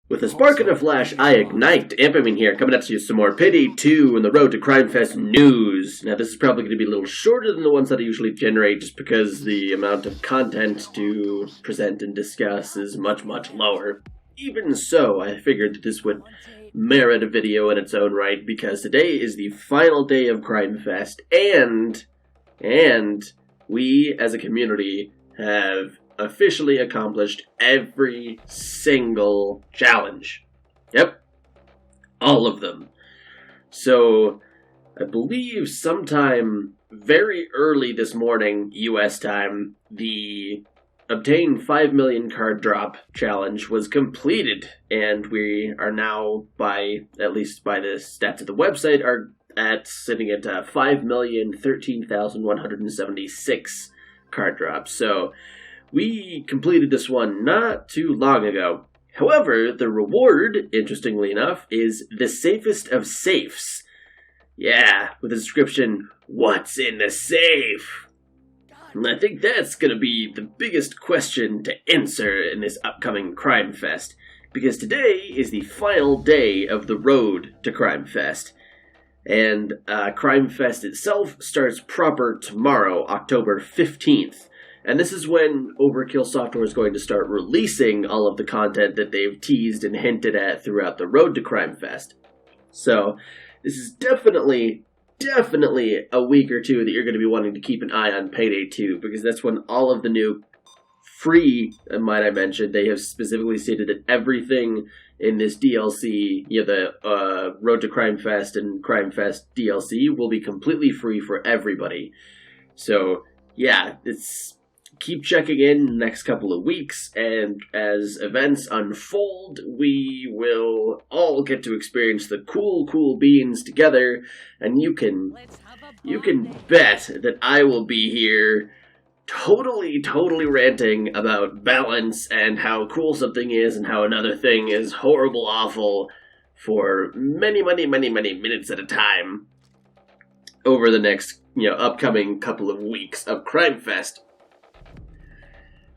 With a spark and a flash, I ignite. Ampamine here, coming at you some more PAYDAY 2 on the road to Crimefest news. Now, this is probably going to be a little shorter than the ones that I usually generate, just because the amount of content to present and discuss is much, much lower. Even so, I figured that this would merit a video in its own right, because today is the final day of Crimefest, and we, as a community, have officially accomplished every single challenge. Yep. All of them. So, I believe sometime very early this morning, US time, the obtain 5 million card drop challenge was completed, and we are now, at least by the stats of the website, are sitting at 5,013,176 card drops. So, we completed this one not too long ago. However, the reward, interestingly enough, is the safest of safes. Yeah, with the description, "What's in the safe?" And I think that's going to be the biggest question to answer in this upcoming Crimefest, because today is the final day of the road to Crimefest. And Crimefest itself starts proper tomorrow, October 15th. And this is when Overkill Software is going to start releasing all of the content that they've teased and hinted at throughout the road to Crimefest. So, this is definitely a week or two that you're going to be wanting to keep an eye on PAYDAY 2, because that's when all of the new free, might I mention, they have specifically stated that everything in this DLC, the Road to Crimefest and Crimefest DLC, will be completely free for everybody. So, yeah, keep checking in the next couple of weeks, and as events unfold, we will all get to experience the cool beans together, and you can bet that I will be here totally ranting about balance and how cool something is and how another thing is horrible, awful for many minutes at a time over the next, upcoming couple of weeks of Crimefest.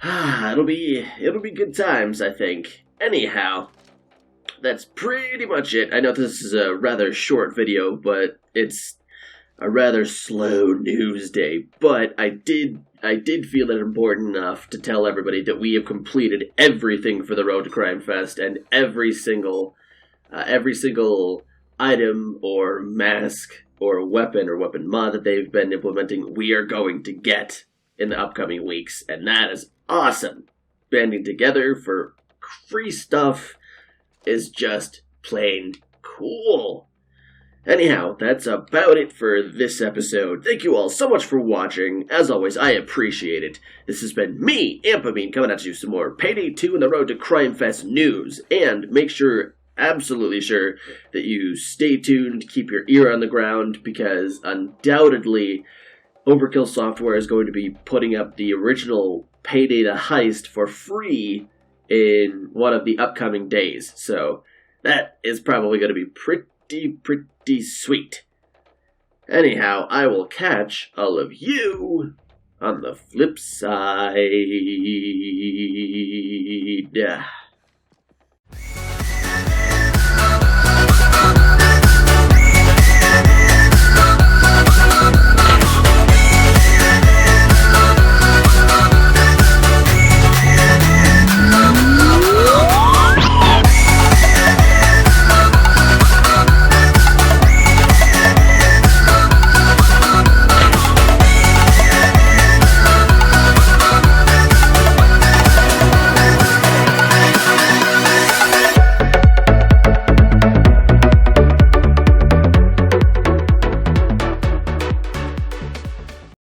It'll be good times, I think. Anyhow, that's pretty much it. I know this is a rather short video, but it's a rather slow news day. But I did feel it important enough to tell everybody that we have completed everything for the Road to Crimefest, and every single item or mask or weapon mod that they've been implementing, we are going to get in the upcoming weeks, and that is awesome. Banding together for free stuff is just plain cool. Anyhow, that's about it for this episode. Thank you all so much for watching. As always, I appreciate it. This has been me, Ampamine, coming at you some more PAYDAY 2 on the road to Crimefest news. And make sure, absolutely sure, that you stay tuned, keep your ear on the ground, because undoubtedly Overkill Software is going to be putting up the original PAYDAY the Heist for free in one of the upcoming days. So that is probably going to be pretty sweet. Anyhow, I will catch all of you on the flip side.